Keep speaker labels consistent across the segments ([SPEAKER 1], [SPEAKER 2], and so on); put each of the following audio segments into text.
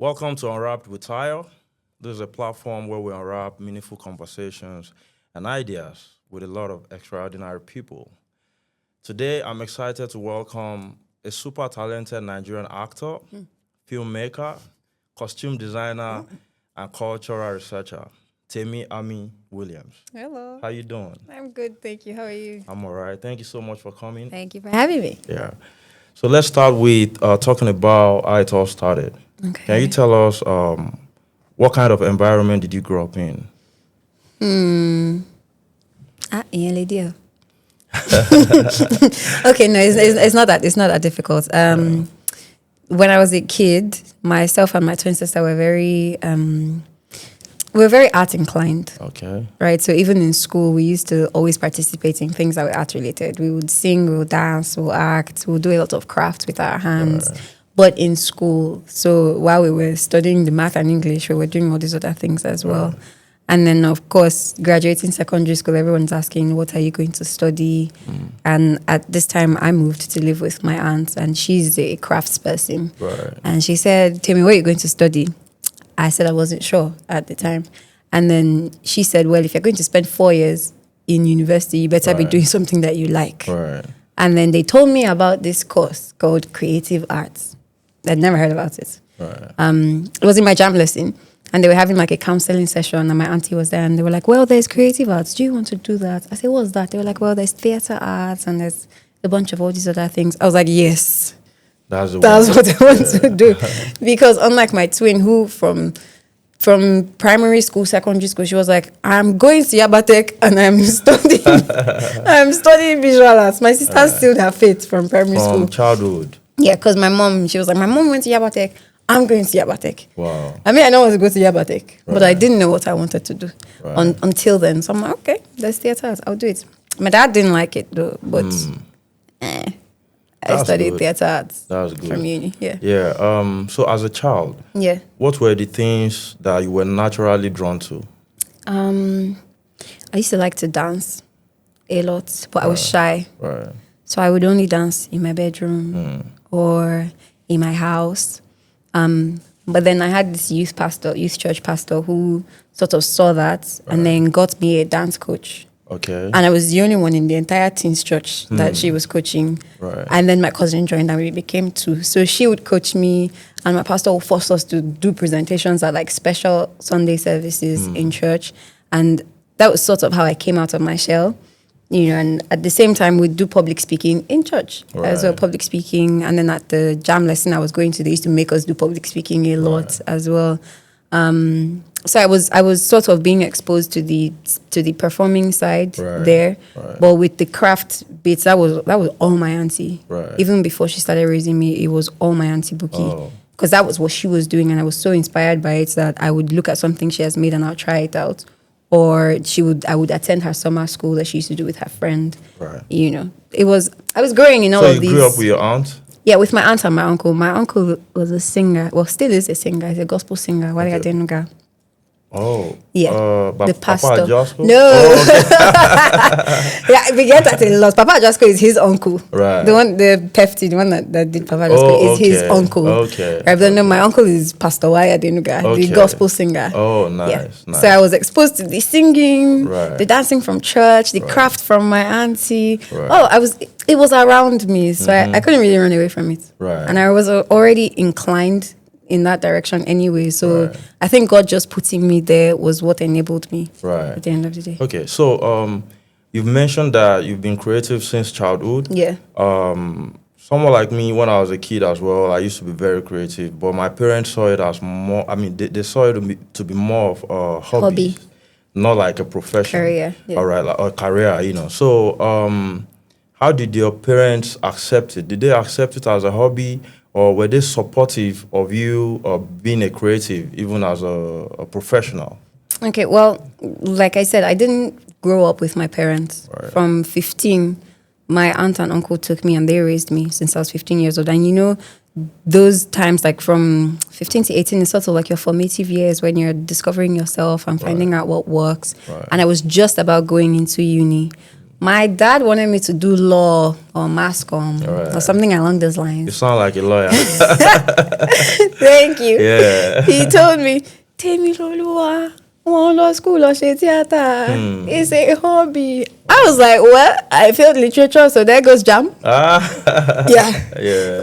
[SPEAKER 1] Welcome to Unwrapped with Tayo. This is a platform where we unwrap meaningful conversations and ideas with a lot of extraordinary people. Today, I'm excited to welcome a super talented Nigerian actor, filmmaker, costume designer, and cultural researcher, Temi Ami Williams.
[SPEAKER 2] Hello.
[SPEAKER 1] How you doing?
[SPEAKER 2] I'm good, thank you. How are you?
[SPEAKER 1] I'm all right. Thank you so much for coming.
[SPEAKER 2] Thank you for having me.
[SPEAKER 1] Yeah. So let's start with talking about how it all started.
[SPEAKER 2] Okay.
[SPEAKER 1] Can you tell us what kind of environment did you grow up in?
[SPEAKER 2] Yeah, lady. Okay, no, it's not that. It's not that difficult. When I was a kid, myself and my twin sister were very art inclined.
[SPEAKER 1] Okay.
[SPEAKER 2] Right. So even in school, we used to always participate in things that were art related. We would sing, we would dance, we would act, we would do a lot of crafts with our hands.
[SPEAKER 1] Right.
[SPEAKER 2] But in school, so while we were studying the math and English, we were doing all these other things as well. And then, of course, graduating secondary school, everyone's asking, what are you going to study? And at this time, I moved to live with my aunt, and she's a crafts person.
[SPEAKER 1] Right.
[SPEAKER 2] And she said, tell me, what are you going to study? I said I wasn't sure at the time. And then she said, well, if you're going to spend 4 years in university, you better be doing something that you like.
[SPEAKER 1] Right.
[SPEAKER 2] And then they told me about this course called Creative Arts. I'd never heard about it.
[SPEAKER 1] Right.
[SPEAKER 2] It was in my jam lesson, and they were having like a counseling session, and my auntie was there, and they were like, well, there's creative arts. Do you want to do that? I said, what's that? They were like, well, there's theater arts, and there's a bunch of all these other things. I was like, yes,
[SPEAKER 1] That's
[SPEAKER 2] what I want to do. Because unlike my twin, who from primary school, secondary school, she was like, I'm going to Yabatek and I'm studying visual arts. My sister still have faith from primary school.
[SPEAKER 1] From childhood.
[SPEAKER 2] Yeah, because my mom went to Yabatek. I'm going to Yabatek.
[SPEAKER 1] Wow.
[SPEAKER 2] I mean, I know I want to go to Yabatek, but I didn't know what I wanted to do until then. So I'm like, okay, there's theater arts. I'll do it. My dad didn't like it though, but I studied theater arts.
[SPEAKER 1] That's good.
[SPEAKER 2] From uni. Yeah.
[SPEAKER 1] Yeah. So as a child, what were the things that you were naturally drawn to?
[SPEAKER 2] I used to like to dance a lot, but I was shy.
[SPEAKER 1] Right.
[SPEAKER 2] So I would only dance in my bedroom or in my house. But then I had this youth church pastor who sort of saw that and then got me a dance coach.
[SPEAKER 1] Okay.
[SPEAKER 2] And I was the only one in the entire teens church that she was coaching.
[SPEAKER 1] Right.
[SPEAKER 2] And then my cousin joined and we became two. So she would coach me and my pastor would force us to do presentations at like special Sunday services in church. And that was sort of how I came out of my shell. You know, and at the same time, we'd do public speaking in church as well, public speaking. And then at the jam lesson I was going to, they used to make us do public speaking a lot as well. So I was sort of being exposed to the performing side there, but with the craft bits, that was all my auntie.
[SPEAKER 1] Right.
[SPEAKER 2] Even before she started raising me, it was all my auntie Buki, because that was what she was doing, and I was so inspired by it that I would look at something she has made and I'll try it out. Or I would attend her summer school that she used to do with her friend. Right. You know, I was growing in all of these.
[SPEAKER 1] So you grew up with your aunt?
[SPEAKER 2] Yeah, with my aunt and my uncle. My uncle was a singer. Well, still is a singer. He's a gospel singer. Okay.
[SPEAKER 1] Oh.
[SPEAKER 2] Yeah. The pastor.
[SPEAKER 1] Papa Jasco?
[SPEAKER 2] No. Yeah, we get that a lot. Papa Jasco is his uncle.
[SPEAKER 1] Right.
[SPEAKER 2] The Pefti, the one that did Papa Jasco is his uncle.
[SPEAKER 1] Okay.
[SPEAKER 2] Right, but no, my uncle is Pastor Waya Denuga, the gospel singer.
[SPEAKER 1] Oh, nice.
[SPEAKER 2] Nice. So I was exposed to the singing, the dancing from church, the craft from my auntie. Right. It was around me, so I couldn't really run away from it.
[SPEAKER 1] Right.
[SPEAKER 2] And I was already inclined in that direction anyway. So I think God just putting me there was what enabled me at the end of the day.
[SPEAKER 1] Okay, so you've mentioned that you've been creative since childhood.
[SPEAKER 2] Yeah.
[SPEAKER 1] Someone like me, when I was a kid as well, I used to be very creative, but my parents saw it as more, they saw it to be more of a hobby. Not like a profession.
[SPEAKER 2] Career. Yeah.
[SPEAKER 1] All right, like a career, you know. So how did your parents accept it? Did they accept it as a hobby? Or were they supportive of you being a creative, even as a professional?
[SPEAKER 2] Okay, well, like I said, I didn't grow up with my parents. From 15, my aunt and uncle took me and they raised me since I was 15 years old. And you know, those times like from 15 to 18 is sort of like your formative years when you're discovering yourself and finding out what works. And I was just about going into uni My dad wanted me to do law or mass comm or something along those
[SPEAKER 1] You
[SPEAKER 2] lines.
[SPEAKER 1] sound like a lawyer.
[SPEAKER 2] Thank you.
[SPEAKER 1] Yeah.
[SPEAKER 2] He told me, Temi Loluwa, one law school or theater. It's a hobby. I was like, what? I failed literature, so there goes jam. Yeah.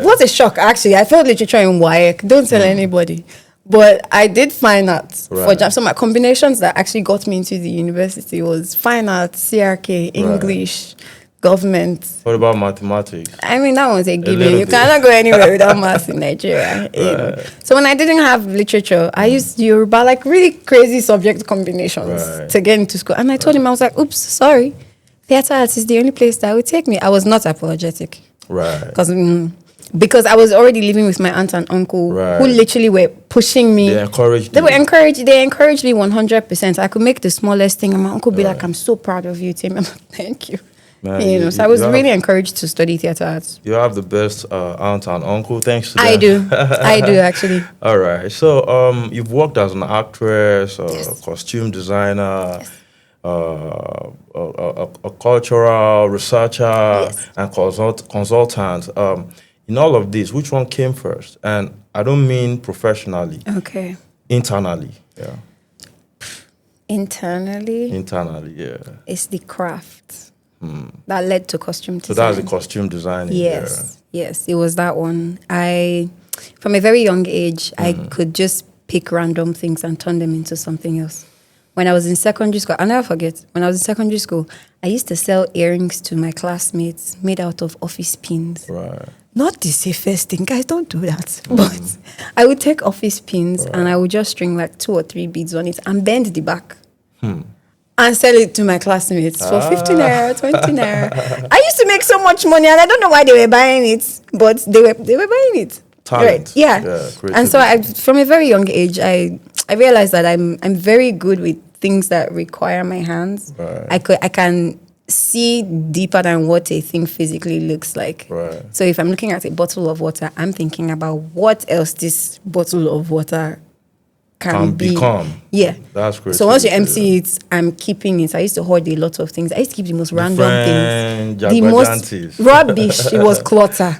[SPEAKER 2] What a shock, actually. I failed literature in WAEC. Don't tell anybody. But I did fine arts for jam. So my combinations that actually got me into the university was fine arts, CRK, English, government.
[SPEAKER 1] What about mathematics?
[SPEAKER 2] I mean, that one's a given. You cannot go anywhere without maths in Nigeria. You know. So when I didn't have literature, I used Yoruba, like really crazy subject combinations to get into school. And I told him, I was like, oops, sorry. Theater arts is the only place that would take me. I was not apologetic. Because I was already living with my aunt and uncle who literally were pushing me. They encouraged me 100%. I could make the smallest thing and my uncle would be like, I'm so proud of you, Tim. I'm like, thank you. Man, so I was really encouraged to study theater arts.
[SPEAKER 1] You have the best aunt and uncle, thanks to them.
[SPEAKER 2] I do actually.
[SPEAKER 1] All right. So you've worked as an actress, costume designer, a cultural researcher, and consultant. In all of this, which one came first? And I don't mean professionally.
[SPEAKER 2] Okay.
[SPEAKER 1] Internally, yeah.
[SPEAKER 2] Internally,
[SPEAKER 1] yeah.
[SPEAKER 2] It's the craft that led to costume design.
[SPEAKER 1] So that's the costume designing.
[SPEAKER 2] Yes, it was that one. From a very young age, I could just pick random things and turn them into something else. When I was in secondary school, I'll never forget, when I was in secondary school, I used to sell earrings to my classmates made out of office pins.
[SPEAKER 1] Right.
[SPEAKER 2] Not the safest thing, guys, don't do that. But I would take office pins and I would just string like 2 or 3 beads on it and bend the back and sell it to my classmates for 15 naira, 20 naira. I used to make so much money and I don't know why they were buying it, but they were buying it.
[SPEAKER 1] Talent.
[SPEAKER 2] Right. Yeah. And so from a very young age, I realized that I'm very good with things that require my hands. I can see deeper than what a thing physically looks like. So if I'm looking at a bottle of water, I'm thinking about what else this bottle of water can
[SPEAKER 1] become.
[SPEAKER 2] Yeah.
[SPEAKER 1] That's great.
[SPEAKER 2] So once you empty it, I'm keeping it. I used to hoard a lot of things. I used to keep the most random things. The most rubbish. It was clutter.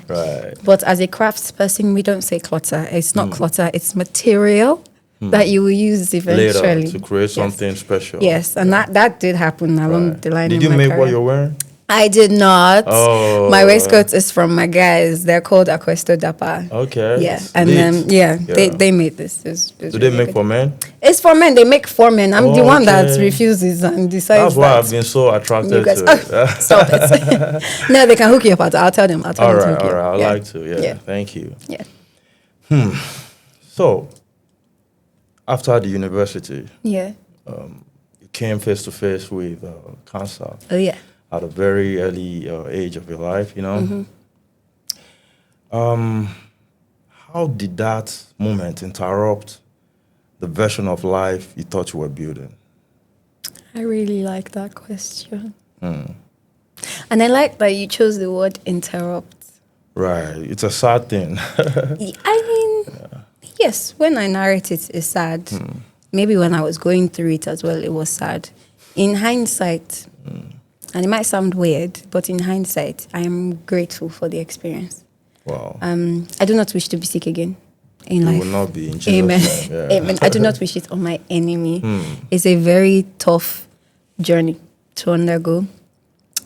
[SPEAKER 2] But as a crafts person, we don't say clutter. It's not clutter. It's material that you will use eventually.
[SPEAKER 1] Later to create something special.
[SPEAKER 2] Yes, and that did happen along the line.
[SPEAKER 1] Did you make what you're wearing?
[SPEAKER 2] I did not. Oh. My waistcoat is from my guys. They're called Aquesto Dapa. Okay. Yeah, and then they made this.
[SPEAKER 1] Do they make for men?
[SPEAKER 2] It's for men. They make for men. I'm the one that refuses and decides.
[SPEAKER 1] That's why I've been so attracted to it.
[SPEAKER 2] Stop it. No, they can hook you up. I'll tell them.
[SPEAKER 1] All right. I'd like to. Yeah. Thank you.
[SPEAKER 2] Yeah.
[SPEAKER 1] So, after the university,
[SPEAKER 2] you
[SPEAKER 1] came face to face with cancer.
[SPEAKER 2] Oh yeah.
[SPEAKER 1] At a very early age of your life, you know. How did that moment interrupt the version of life you thought you were building?
[SPEAKER 2] I really like that question. And I like that you chose the word interrupt.
[SPEAKER 1] Right. It's a sad thing.
[SPEAKER 2] I mean, yes, when I narrate it, it's sad. Maybe when I was going through it as well, it was sad. In hindsight, and it might sound weird, but in hindsight, I am grateful for the experience.
[SPEAKER 1] Wow.
[SPEAKER 2] I do not wish to be sick again in life.
[SPEAKER 1] You will not be in Jesus'
[SPEAKER 2] Amen.
[SPEAKER 1] name. Yeah.
[SPEAKER 2] Amen. I do not wish it on my enemy. It's a very tough journey to undergo.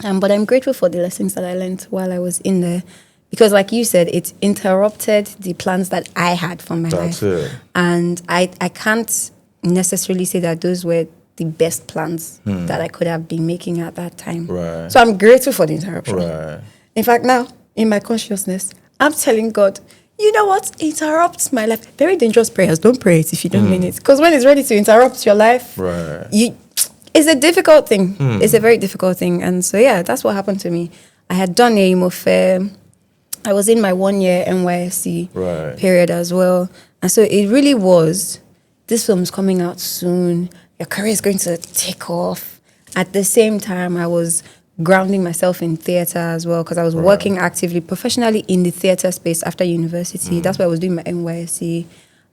[SPEAKER 2] But I'm grateful for the lessons that I learned while I was in there. Because like you said, it interrupted the plans that I had for my life. And I can't necessarily say that those were the best plans that I could have been making at that time. So I'm grateful for the interruption. In fact, now, in my consciousness, I'm telling God, you know what? Interrupts my life. Very dangerous prayers. Don't pray it if you don't mean it. Because when it's ready to interrupt your life, it's a difficult thing. It's a very difficult thing. And so, yeah, that's what happened to me. I had done a emo fair. I was in my 1-year NYSC period as well. And so it really was, this film's coming out soon. Your career is going to take off. At the same time, I was grounding myself in theater as well because I was working actively, professionally in the theater space after university. That's why I was doing my NYSC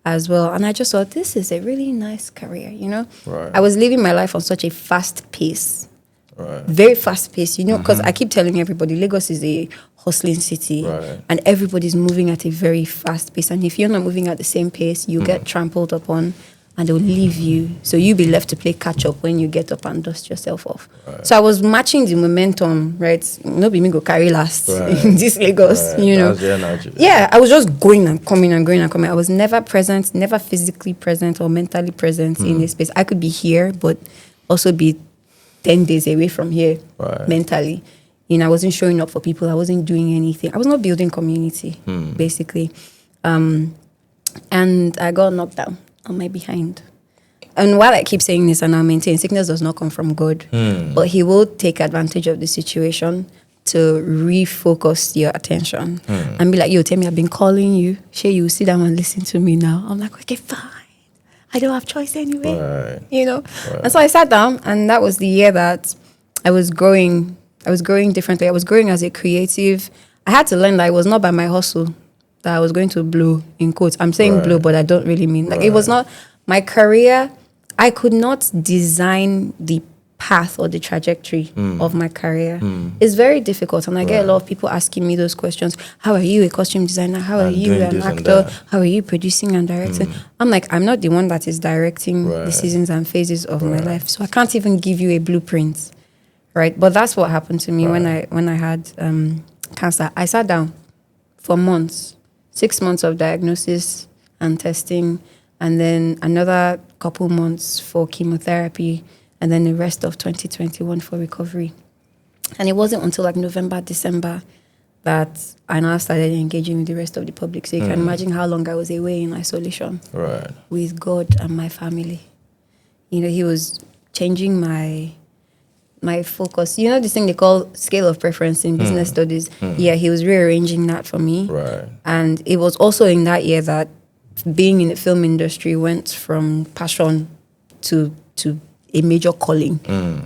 [SPEAKER 2] as well. And I just thought, this is a really nice career, you know? I was living my life on such a fast pace
[SPEAKER 1] Right.
[SPEAKER 2] Very fast paced, because I keep telling everybody Lagos is a hustling city,
[SPEAKER 1] Right.
[SPEAKER 2] and everybody's moving at a very fast pace. And if you're not moving at the same pace, you get trampled upon, and they'll leave you. So you'll be left to play catch up when you get up and dust yourself off.
[SPEAKER 1] Right.
[SPEAKER 2] So I was matching the momentum, right? No be me go carry last
[SPEAKER 1] Right.
[SPEAKER 2] in this Lagos,
[SPEAKER 1] Right. That's the energy.
[SPEAKER 2] Yeah, I was just going and coming and going and coming. I was never present, never physically present or mentally present in a space. I could be here, but also be 10 days away from here
[SPEAKER 1] Right.
[SPEAKER 2] mentally. I wasn't showing up for people. I wasn't doing anything. I was not building community, basically. And I got knocked down on my behind. And while I keep saying this and I'll maintain, sickness does not come from God, but he will take advantage of the situation to refocus your attention and be like, yo, Temi, I've been calling you. Shay, you sit down and listen to me now. I'm like, okay, fine. I don't have choice anyway,
[SPEAKER 1] Right.
[SPEAKER 2] Right. And so I sat down, and that was the year that I was growing. I was growing differently. I was growing as a creative. I had to learn that it was not by my hustle that I was going to blow, in quotes. I'm saying
[SPEAKER 1] Right.
[SPEAKER 2] blow, but I don't really mean it was not my career. I could not design the path or the trajectory of my career. It's very difficult, and I get a lot of people asking me those questions. How are you a costume designer? How are
[SPEAKER 1] And
[SPEAKER 2] you
[SPEAKER 1] doing
[SPEAKER 2] an
[SPEAKER 1] this and
[SPEAKER 2] actor?
[SPEAKER 1] that.
[SPEAKER 2] How are you producing and directing? I'm like, I'm not the one that is directing the
[SPEAKER 1] Right.
[SPEAKER 2] seasons and phases of my life, so I can't even give you a blueprint, right? But that's what happened to me when I had cancer. I sat down for months, 6 months of diagnosis and testing, and then another couple months for chemotherapy, and then the rest of 2021 for recovery. And it wasn't until like November, December that I now started engaging with the rest of the public. So you can imagine how long I was away in isolation
[SPEAKER 1] Right.
[SPEAKER 2] with God and my family. He was changing my focus. This thing they call scale of preference in business studies. Yeah, he was rearranging that for me.
[SPEAKER 1] Right.
[SPEAKER 2] And it was also in that year that being in the film industry went from passion to a major calling.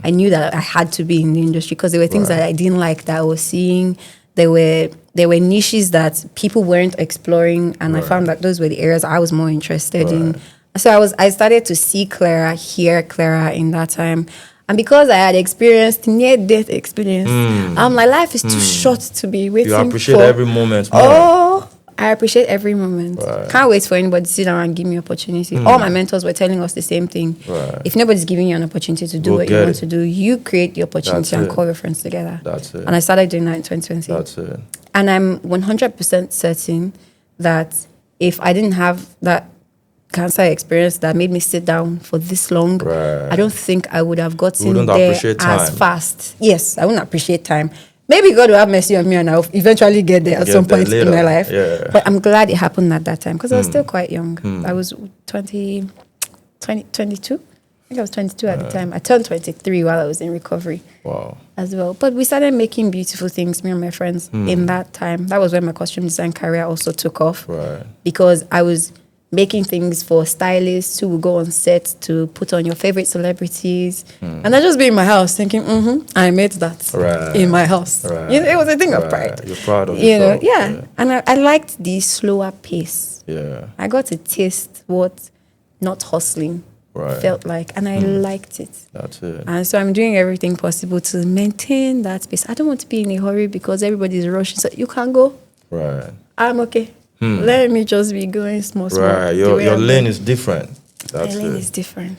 [SPEAKER 2] I knew that I had to be in the industry because there were things that I didn't like that I was seeing. There were niches that people weren't exploring, and I found that those were the areas I was more interested in. So I started to see clearer, hear clearer in that time. And because I had experienced near-death experience, my life is too short to be waiting for.
[SPEAKER 1] You appreciate every moment more.
[SPEAKER 2] Oh, I appreciate every moment.
[SPEAKER 1] Right.
[SPEAKER 2] Can't wait for anybody to sit down and give me opportunity. All my mentors were telling us the same thing.
[SPEAKER 1] Right.
[SPEAKER 2] If nobody's giving you an opportunity to do
[SPEAKER 1] Go
[SPEAKER 2] what you
[SPEAKER 1] get
[SPEAKER 2] want
[SPEAKER 1] it.
[SPEAKER 2] to do, you create the opportunity
[SPEAKER 1] That's
[SPEAKER 2] and
[SPEAKER 1] it.
[SPEAKER 2] call your friends together.
[SPEAKER 1] That's it.
[SPEAKER 2] And I started doing that in 2020.
[SPEAKER 1] That's it.
[SPEAKER 2] And I'm 100% certain that if I didn't have that cancer experience that made me sit down for this long,
[SPEAKER 1] Right.
[SPEAKER 2] I don't think I would have gotten
[SPEAKER 1] wouldn't
[SPEAKER 2] there
[SPEAKER 1] appreciate
[SPEAKER 2] as
[SPEAKER 1] time.
[SPEAKER 2] fast. Yes, I wouldn't appreciate time. Maybe God will have mercy on me and I'll eventually get there at
[SPEAKER 1] Get
[SPEAKER 2] some
[SPEAKER 1] there
[SPEAKER 2] point in
[SPEAKER 1] later.
[SPEAKER 2] my life.
[SPEAKER 1] Yeah.
[SPEAKER 2] But I'm glad it happened at that time because I was still quite young. I was 22. I think I was 22 at the time. I turned 23 while I was in recovery
[SPEAKER 1] Wow.
[SPEAKER 2] as well. But we started making beautiful things, me and my friends, in that time. That was when my costume design career also took off.
[SPEAKER 1] Right.
[SPEAKER 2] Because I was making things for stylists who would go on set to put on your favorite celebrities. And I just be in my house thinking, I made that
[SPEAKER 1] Right.
[SPEAKER 2] in my house.
[SPEAKER 1] Right.
[SPEAKER 2] It was a thing of
[SPEAKER 1] Right.
[SPEAKER 2] pride.
[SPEAKER 1] You're proud of yourself.
[SPEAKER 2] Yeah. And I liked the slower pace.
[SPEAKER 1] Yeah.
[SPEAKER 2] I got to taste what not hustling
[SPEAKER 1] Right.
[SPEAKER 2] felt like, and I liked it.
[SPEAKER 1] That's it.
[SPEAKER 2] And so I'm doing everything possible to maintain that space. I don't want to be in a hurry because everybody's rushing. So you can go.
[SPEAKER 1] Right.
[SPEAKER 2] I'm okay. Let me just be going small.
[SPEAKER 1] Right.
[SPEAKER 2] the
[SPEAKER 1] Your
[SPEAKER 2] way I'm
[SPEAKER 1] lane
[SPEAKER 2] going.
[SPEAKER 1] is different.
[SPEAKER 2] My
[SPEAKER 1] That's
[SPEAKER 2] lane
[SPEAKER 1] it.
[SPEAKER 2] is different.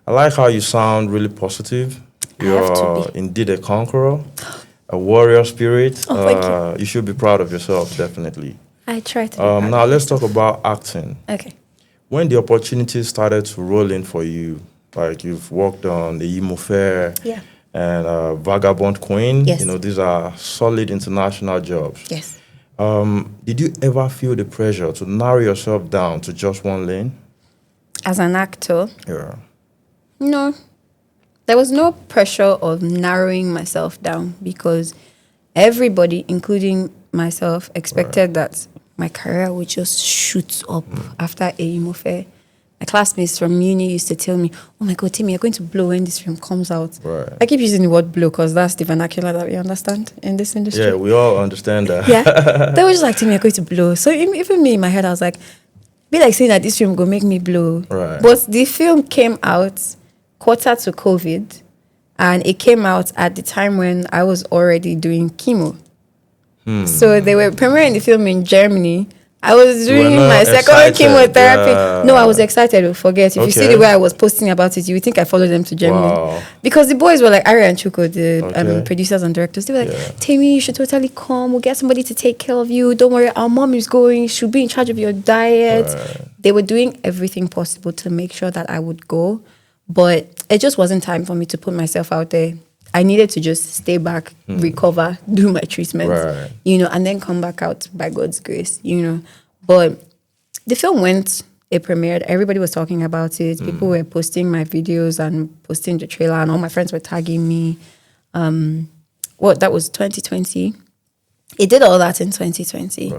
[SPEAKER 1] I like how you sound really positive.
[SPEAKER 2] I have to
[SPEAKER 1] You're indeed a conqueror, a warrior spirit.
[SPEAKER 2] Oh, thank
[SPEAKER 1] you should be proud of yourself, definitely.
[SPEAKER 2] I try to. be proud
[SPEAKER 1] Now
[SPEAKER 2] of
[SPEAKER 1] let's talk about acting.
[SPEAKER 2] it. Okay.
[SPEAKER 1] When the opportunities started to roll in for you, like you've worked on the Imo Fair
[SPEAKER 2] Yeah.
[SPEAKER 1] and Vagabond Queen,
[SPEAKER 2] Yes.
[SPEAKER 1] these are solid international jobs.
[SPEAKER 2] Yes.
[SPEAKER 1] Did you ever feel the pressure to narrow yourself down to just one lane?
[SPEAKER 2] As an actor,
[SPEAKER 1] Yeah.
[SPEAKER 2] no. There was no pressure of narrowing myself down because everybody, including myself, expected that my career would just shoot up after a Imo Fair. My classmates from uni used to tell me, oh my God, Temi, you're going to blow when this film comes out.
[SPEAKER 1] Right.
[SPEAKER 2] I keep using the word blow because that's the vernacular that we understand in this industry.
[SPEAKER 1] Yeah, we all understand that.
[SPEAKER 2] Yeah. They were just like, Temi, you're going to blow. So even me in my head, I was like, be like saying that this film will make me blow.
[SPEAKER 1] Right.
[SPEAKER 2] But the film came out quarter to COVID. And it came out at the time when I was already doing chemo. So they were premiering the film in Germany. I was doing my second chemotherapy.
[SPEAKER 1] Yeah.
[SPEAKER 2] No, I was excited. Forget. If you see the way I was posting about it, you would think I followed them to Germany.
[SPEAKER 1] Wow.
[SPEAKER 2] Because the boys were like, Ari and Chuko, the
[SPEAKER 1] Okay.
[SPEAKER 2] producers and directors, they were like, Temi, you should totally come. We'll get somebody to take care of you. Don't worry, our mom is going. She'll be in charge of your diet. They were doing everything possible to make sure that I would go. But it just wasn't time for me to put myself out there. I needed to just stay back, recover, do my treatments, and then come back out by God's grace, But the film went, it premiered, everybody was talking about it. People were posting my videos and posting the trailer, and all my friends were tagging me. That was 2020. It did all that in 2020.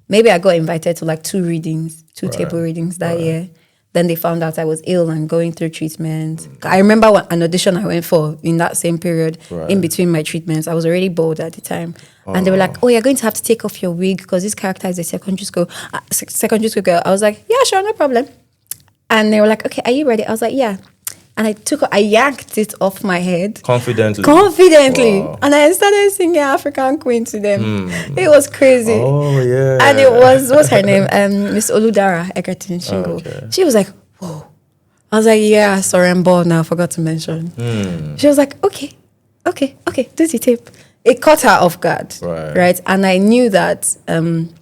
[SPEAKER 2] Maybe I got invited to like two table readings that year. Then they found out I was ill and going through treatment. I remember an audition I went for in that same period, in between my treatments. I was already bored at the time. And they were like, oh, you're going to have to take off your wig because this character is a secondary school girl. I was like, yeah, sure, no problem. And they were like, okay, are you ready? I was like, yeah. And I yanked it off my head.
[SPEAKER 1] Confidently.
[SPEAKER 2] Wow. And I started singing African Queen to them. It was crazy.
[SPEAKER 1] Oh, yeah.
[SPEAKER 2] And it was, what's her name? Miss Oludara Egerton Shingo. Okay. She was like, whoa. I was like, yeah, sorry, I'm bald now. I forgot to mention. She was like, okay, do the tape. It caught her off guard, right? And I knew that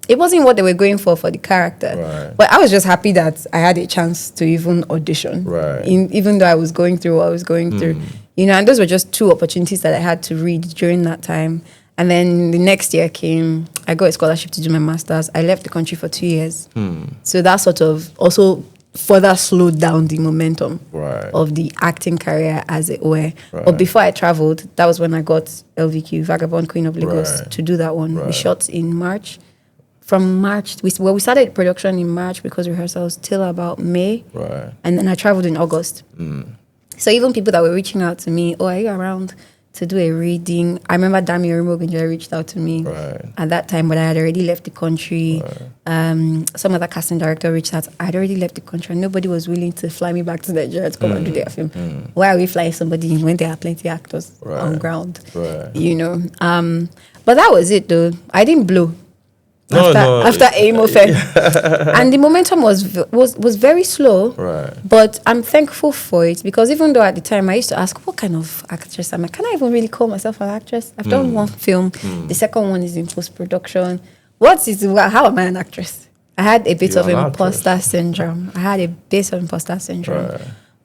[SPEAKER 2] it wasn't what they were going for the character. But I was just happy that I had a chance to even audition, even though I was going through what I was going through. And those were just two opportunities that I had to read during that time. And then the next year came, I got a scholarship to do my master's. I left the country for 2 years. So that sort of also further slowed down the momentum of the acting career, as it were. But before I traveled, that was when I got LVQ, Vagabond Queen of Lagos, to do that one. We shot in March. From March, we started production in March because rehearsals till about May. And then I traveled in August. So even people that were reaching out to me, oh, are you around to do a reading? I remember Dami Orimogunjo reached out to me at that time, but I had already left the country. Some other casting director reached out. I had already left the country, and nobody was willing to fly me back to Nigeria to come and do their film. Why are we flying somebody in when there are plenty of actors on ground? But that was it, though. I didn't blow. After Aimofe. And the momentum was very slow. But I'm thankful for it because even though at the time I used to ask, what kind of actress am I? Can I even really call myself an actress? I've done one film. The second one is in post-production. How am I an actress? I had a bit of imposter syndrome.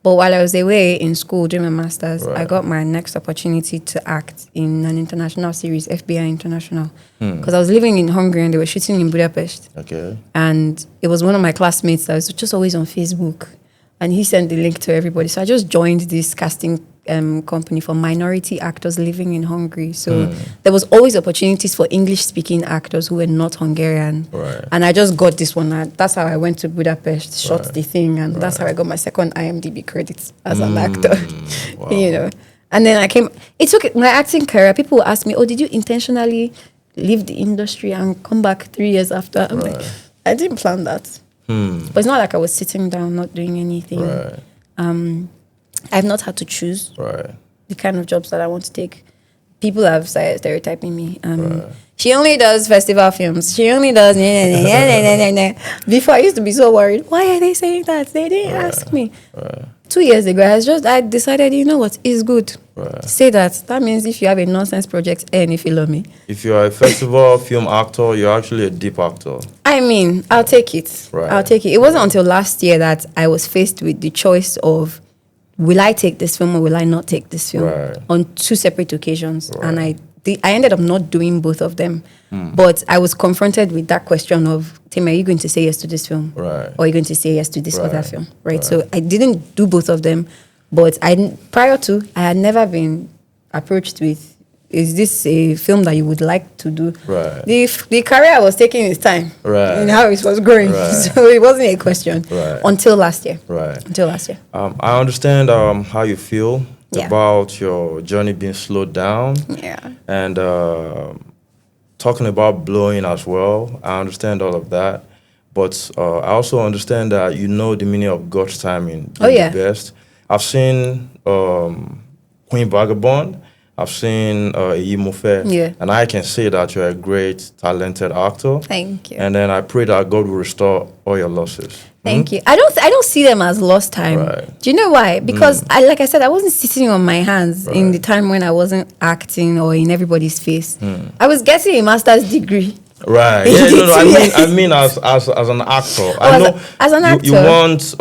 [SPEAKER 2] But while I was away in school doing my master's, I got my next opportunity to act in an international series, FBI International. Because I was living in Hungary and they were shooting in Budapest. And it was one of my classmates that was just always on Facebook. And he sent the link to everybody. So I just joined this casting company for minority actors living in Hungary. So there was always opportunities for English-speaking actors who were not Hungarian. And I just got this one. That's how I went to Budapest, shot the thing, and that's how I got my second IMDb credits as an actor. And then it took my acting career. People will ask me, oh, did you intentionally leave the industry and come back 3 years after? I'm like, I didn't plan that. But it's not like I was sitting down not doing anything. I've not had to choose the kind of jobs that I want to take. People have started stereotyping me. She only does festival films. She only does... Before, I used to be so worried. Why are they saying that? They didn't ask me. 2 years ago, I decided, you know what, it's good. Say that. That means if you have a nonsense project, and if you love me.
[SPEAKER 1] If you are a festival film actor, you're actually a deep actor.
[SPEAKER 2] I mean, I'll take it. I'll take it. It wasn't until last year that I was faced with the choice of, will I take this film or will I not take this film? On two separate occasions. And I ended up not doing both of them. But I was confronted with that question of, Tim, are you going to say yes to this film? Or are you going to say yes to this other film? So I didn't do both of them. But prior to, I had never been approached with, is this a film that you would like to do? The career I was taking its time and how it was growing. So it wasn't a question until last year. Until last year.
[SPEAKER 1] I understand how you feel about your journey being slowed down. And talking about blowing as well. I understand all of that. But I also understand that you know the meaning of God's timing. The best. I've seen... when Queen Vagabond. I've seen Imofe.
[SPEAKER 2] Yeah.
[SPEAKER 1] And I can say that you're a great, talented actor.
[SPEAKER 2] Thank you.
[SPEAKER 1] And then I pray that God will restore all your losses.
[SPEAKER 2] Thank you. I don't see them as lost time.
[SPEAKER 1] Right.
[SPEAKER 2] Do you know why? Because like I said, I wasn't sitting on my hands in the time when I wasn't acting or in everybody's face. I was getting a master's degree.
[SPEAKER 1] Right. Yeah, no, I mean as an actor. I know
[SPEAKER 2] as an actor.
[SPEAKER 1] You want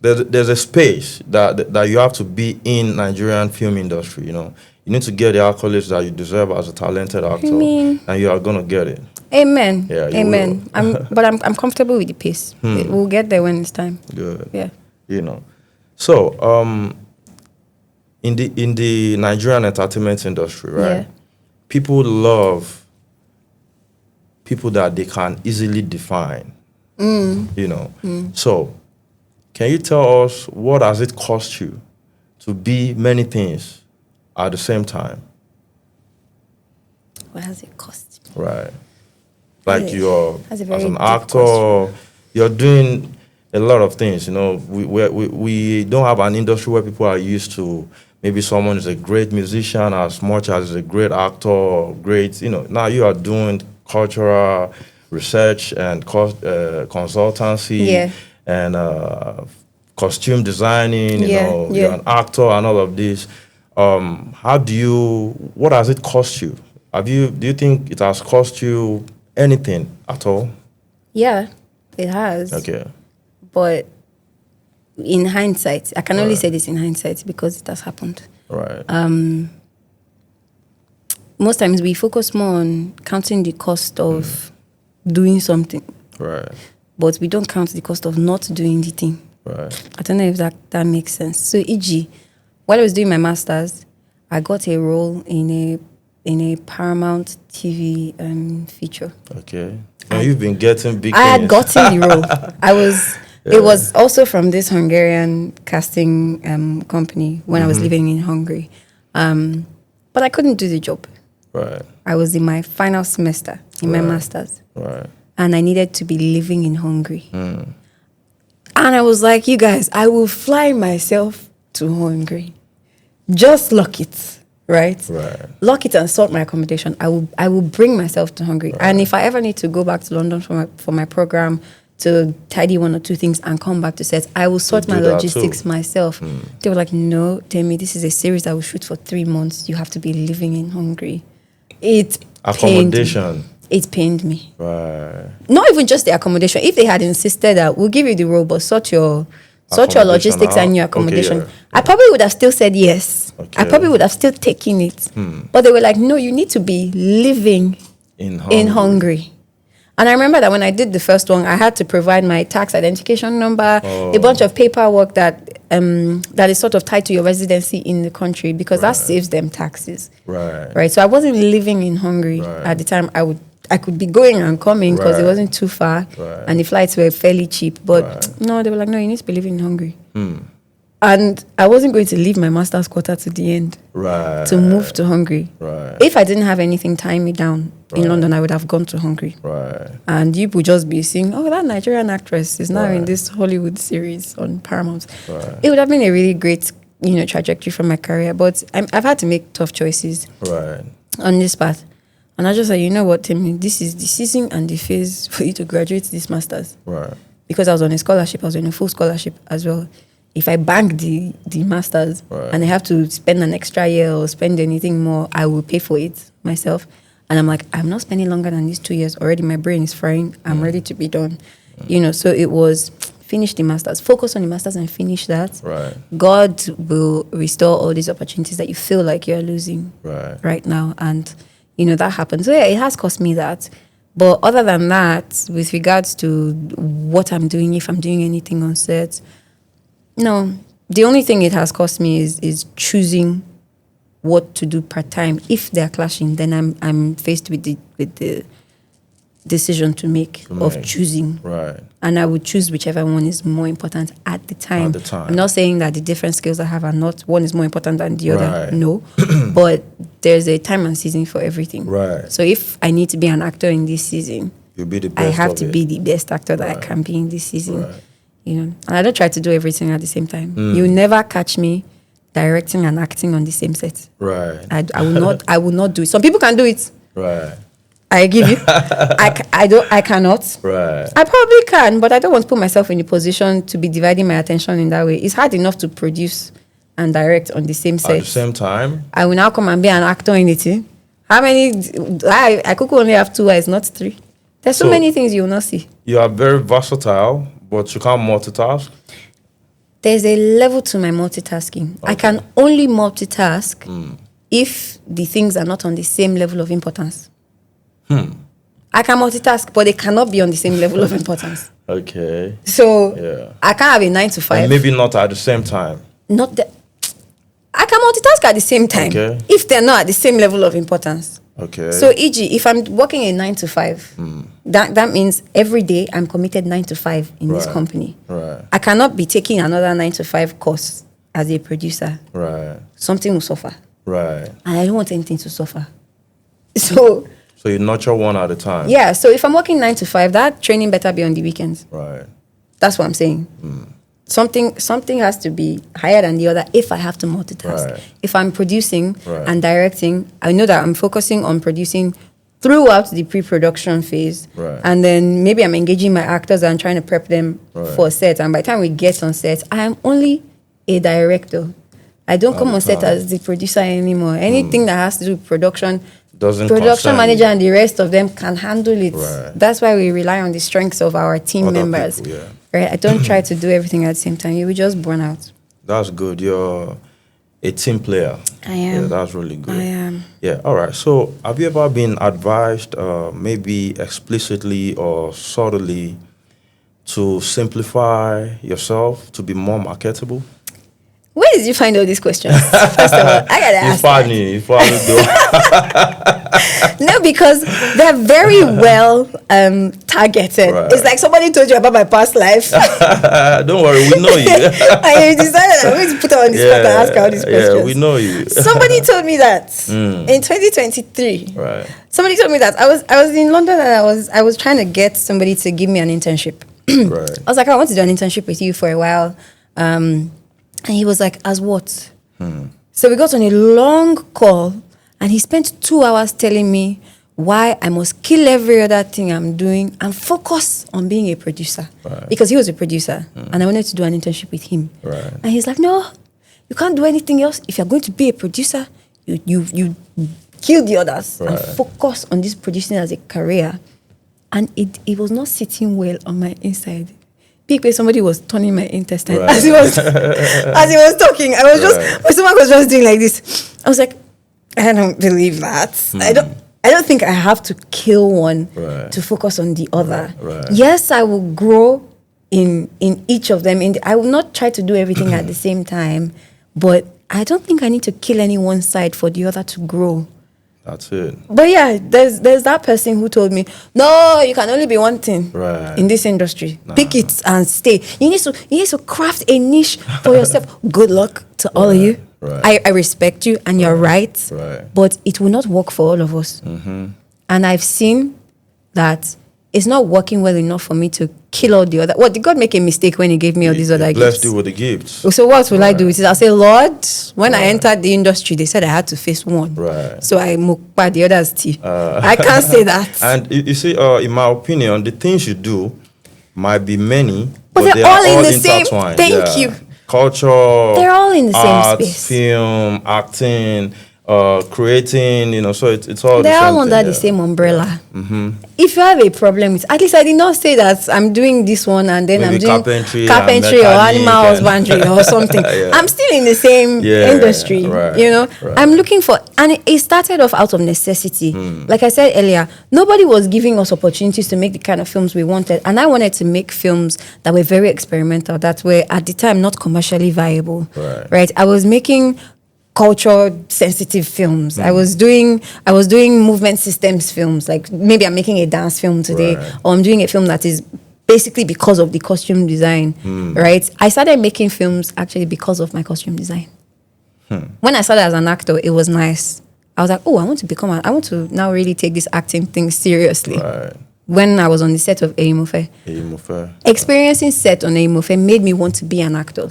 [SPEAKER 1] there's a space that you have to be in Nigerian film industry, you know. You need to get the accolades that you deserve as a talented actor, and you are gonna get it.
[SPEAKER 2] Amen.
[SPEAKER 1] Yeah,
[SPEAKER 2] amen. I'm comfortable with the pace. We'll get there when it's time.
[SPEAKER 1] Good.
[SPEAKER 2] Yeah.
[SPEAKER 1] You know. So, in the Nigerian entertainment industry, right?
[SPEAKER 2] Yeah.
[SPEAKER 1] People love people that they can easily define. You know. So, can you tell us what has it cost you to be many things at the same time?
[SPEAKER 2] What has it cost me?
[SPEAKER 1] Right. Like you're as
[SPEAKER 2] very
[SPEAKER 1] an
[SPEAKER 2] deep
[SPEAKER 1] actor,
[SPEAKER 2] question.
[SPEAKER 1] you're doing a lot of things. You know, we don't have an industry where people are used to maybe someone is a great musician as much as a great actor or great. You know, now you are doing cultural research and consultancy and costume designing. You know, you're an actor and all of this. What has it cost you? Do you think it has cost you anything at all?
[SPEAKER 2] Yeah, it has.
[SPEAKER 1] Okay.
[SPEAKER 2] But in hindsight, I can only say this in hindsight because it has happened.
[SPEAKER 1] Right.
[SPEAKER 2] Most times we focus more on counting the cost of doing something.
[SPEAKER 1] Right.
[SPEAKER 2] But we don't count the cost of not doing the thing.
[SPEAKER 1] Right.
[SPEAKER 2] I don't know if that makes sense. So, e.g., while I was doing my master's, I got a role in a Paramount TV feature.
[SPEAKER 1] Okay. Now you've been getting big.
[SPEAKER 2] I had gotten the role. It was also from this Hungarian casting company when I was living in Hungary. But I couldn't do the job.
[SPEAKER 1] Right.
[SPEAKER 2] I was in my final semester in my master's.
[SPEAKER 1] Right.
[SPEAKER 2] And I needed to be living in Hungary. And I was like, you guys, I will fly myself to Hungary. Just lock it, right?
[SPEAKER 1] Right.
[SPEAKER 2] Lock it and sort my accommodation. I will bring myself to Hungary.
[SPEAKER 1] Right.
[SPEAKER 2] And if I ever need to go back to London for my program to tidy one or two things and come back to set, I will sort my logistics myself. They were like, no, Temi, this is a series that will shoot for 3 months. You have to be living in Hungary.
[SPEAKER 1] Accommodation.
[SPEAKER 2] It pained me.
[SPEAKER 1] Right.
[SPEAKER 2] Not even just the accommodation. If they had insisted that we'll give you the role, but sort your logistics and your accommodation,
[SPEAKER 1] Okay,
[SPEAKER 2] I probably would have still said yes.
[SPEAKER 1] Okay.
[SPEAKER 2] I probably would have still taken it. But they were like, no, you need to be living in Hungary. And I remember that when I did the first one, I had to provide my tax identification number, a bunch of paperwork that is sort of tied to your residency in the country because that saves them taxes. Right. So I wasn't living in Hungary at the time. I could be going and coming because it wasn't too far and the flights were fairly cheap. But no, they were like, no, you need to be living in Hungary. And I wasn't going to leave my master's quarter to the end to move to Hungary. If I didn't have anything tying me down in London, I would have gone to Hungary. And you would just be seeing, oh, that Nigerian actress is now in this Hollywood series on Paramount. It would have been a really great, trajectory for my career. But I've had to make tough choices on this path. And I just said, you know what, Temi, this is the season and the phase for you to graduate this master's. Because I was on a scholarship, I was on a full scholarship as well. If I bank the master's and I have to spend an extra year or spend anything more, I will pay for it myself. And I'm like, I'm not spending longer than these 2 years. Already my brain is frying. I'm ready to be done. So it was finish the master's, focus on the master's and finish that. God will restore all these opportunities that you feel like you're losing right now. And that happened. So yeah, it has cost me that. But other than that, with regards to what I'm doing, if I'm doing anything on set, no. The only thing it has cost me is choosing what to do part-time. If they're clashing, then I'm faced with the decision to make of choosing. And I would choose whichever one is more important at the time. I'm not saying that the different skills I have are not, one is more important than the other. No. But there's a time and season for everything. So if I need to be an actor in this season,
[SPEAKER 1] you'll be the best
[SPEAKER 2] I have to be the best actor that I can be in this season. And I don't try to do everything at the same time. You never catch me directing and acting on the same set.
[SPEAKER 1] Right.
[SPEAKER 2] I will not do it. Some people can do it.
[SPEAKER 1] Right.
[SPEAKER 2] I give you. I cannot.
[SPEAKER 1] Right.
[SPEAKER 2] I probably can, but I don't want to put myself in a position to be dividing my attention in that way. It's hard enough to produce and direct on the same set.
[SPEAKER 1] At the same time?
[SPEAKER 2] I will now come and be an actor in it. How many? I could only have 2 eyes, not 3. There's so many things you will not see.
[SPEAKER 1] You are very versatile, but you can't multitask?
[SPEAKER 2] There's a level to my multitasking. Okay. I can only multitask if the things are not on the same level of importance. I can multitask, but they cannot be on the same level of importance.
[SPEAKER 1] Okay.
[SPEAKER 2] So I can't have a 9 to 5.
[SPEAKER 1] And maybe not at the same time.
[SPEAKER 2] Not that. I can multitask at the same time if they're not at the same level of importance.
[SPEAKER 1] Okay.
[SPEAKER 2] So, e.g., if I'm working a 9 to 5, that means every day I'm committed 9 to 5 in this company.
[SPEAKER 1] Right.
[SPEAKER 2] I cannot be taking another 9 to 5 course as a producer.
[SPEAKER 1] Right.
[SPEAKER 2] Something will suffer.
[SPEAKER 1] Right.
[SPEAKER 2] And I don't want anything to suffer. So
[SPEAKER 1] you nurture one at a time.
[SPEAKER 2] Yeah. So if I'm working 9 to 5, that training better be on the weekends.
[SPEAKER 1] Right.
[SPEAKER 2] That's what I'm saying. Something has to be higher than the other if I have to multitask.
[SPEAKER 1] Right.
[SPEAKER 2] If I'm producing and directing, I know that I'm focusing on producing throughout the pre-production phase.
[SPEAKER 1] Right.
[SPEAKER 2] And then maybe I'm engaging my actors and trying to prep them for a set. And by the time we get on set, I am only a director. I don't come on set as the producer anymore. Anything that has to do with production, production manager and the rest of them can handle it.
[SPEAKER 1] Right.
[SPEAKER 2] That's why we rely on the strengths of our team members.
[SPEAKER 1] People,
[SPEAKER 2] right? I don't try to do everything at the same time. You will just burn out.
[SPEAKER 1] That's good. You're a team player.
[SPEAKER 2] I am.
[SPEAKER 1] Yeah, that's really good.
[SPEAKER 2] I am.
[SPEAKER 1] Yeah, all right. So have you ever been advised, maybe explicitly or subtly, to simplify yourself to be more marketable?
[SPEAKER 2] Where did you find all these questions? First of all, I gotta ask.
[SPEAKER 1] You funny
[SPEAKER 2] No, because they're very well targeted. Right. It's like somebody told you about my past life.
[SPEAKER 1] Don't worry, we know you.
[SPEAKER 2] And you decided I'm going to put her on the spot and ask her all these questions.
[SPEAKER 1] Yeah, we know you.
[SPEAKER 2] Somebody told me that in 2023.
[SPEAKER 1] Right.
[SPEAKER 2] Somebody told me that I was in London and I was trying to get somebody to give me an internship.
[SPEAKER 1] Right.
[SPEAKER 2] I was like, I want to do an internship with you for a while. And he was like, as what? So we got on a long call and he spent 2 hours telling me why I must kill every other thing I'm doing and focus on being a producer.
[SPEAKER 1] Right.
[SPEAKER 2] Because he was a producer and I wanted to do an internship with him.
[SPEAKER 1] Right.
[SPEAKER 2] And he's like, no, you can't do anything else. If you're going to be a producer, you kill the others and focus on this producing as a career. And it was not sitting well on my inside. Because somebody was turning my intestine as he was talking. I was just my stomach was just doing like this. I was like, I don't believe that. I don't think I have to kill one to focus on the other.
[SPEAKER 1] Right.
[SPEAKER 2] Yes, I will grow in each of them. I will not try to do everything at the same time, but I don't think I need to kill any one side for the other to grow.
[SPEAKER 1] That's it.
[SPEAKER 2] But yeah, there's that person who told me, no, you can only be one thing in this industry. Pick it and stay. You need to craft a niche for yourself. Good luck to all of you.
[SPEAKER 1] Right.
[SPEAKER 2] I respect you and you're right. But it will not work for all of us. And I've seen that it's not working well enough for me to kill all the other. What, did God make a mistake when he gave me all these other gifts?
[SPEAKER 1] Blessed you with the gifts.
[SPEAKER 2] So what will I do with it? I'll say, Lord, when I entered the industry, they said I had to face one.
[SPEAKER 1] Right.
[SPEAKER 2] So I mukpa the others tea. I can't say that.
[SPEAKER 1] And you see, in my opinion, the things you do might be many,
[SPEAKER 2] but
[SPEAKER 1] they
[SPEAKER 2] all
[SPEAKER 1] are all
[SPEAKER 2] in the same. Thank you.
[SPEAKER 1] Culture.
[SPEAKER 2] They're all in the
[SPEAKER 1] art,
[SPEAKER 2] same space.
[SPEAKER 1] Film, acting, creating, so it's all
[SPEAKER 2] they're
[SPEAKER 1] the same
[SPEAKER 2] all under the same umbrella. If you have a problem with, at least I did not say that I'm doing this one and then
[SPEAKER 1] maybe
[SPEAKER 2] I'm doing carpentry or animal husbandry or something. I'm still in the same industry, I'm looking for, and it started off out of necessity. Like I said earlier, nobody was giving us opportunities to make the kind of films we wanted, and I wanted to make films that were very experimental, that were at the time not commercially viable. Right? I was making culture sensitive films. I was doing movement systems films. Like maybe I'm making a dance film today, or I'm doing a film that is basically because of the costume design. Right? I started making films actually because of my costume design. When I started as an actor, it was nice. I was like, oh, I want to now really take this acting thing seriously. When I was on the set of Eyimufe. Experiencing set on Eyimufe made me want to be an actor.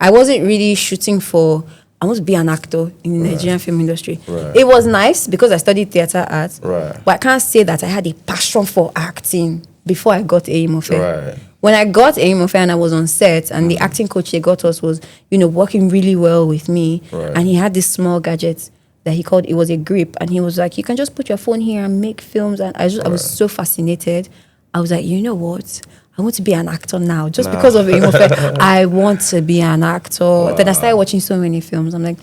[SPEAKER 2] I wasn't really shooting for, I want to be an actor in the Nigerian film industry.
[SPEAKER 1] Right.
[SPEAKER 2] It was nice because I studied theater arts,
[SPEAKER 1] Right.
[SPEAKER 2] but I can't say that I had a passion for acting before I got AIMOFE.
[SPEAKER 1] Right.
[SPEAKER 2] When I got AIMOFE and I was on set, and the acting coach they got us was, working really well with me,
[SPEAKER 1] Right.
[SPEAKER 2] and he had this small gadget that he called, it was a grip, and he was like, you can just put your phone here and make films. And I was so fascinated. I was like, you know what? I want to be an actor now. Just because of AIMOFE, I want to be an actor. Wow. Then I started watching so many films. I'm like,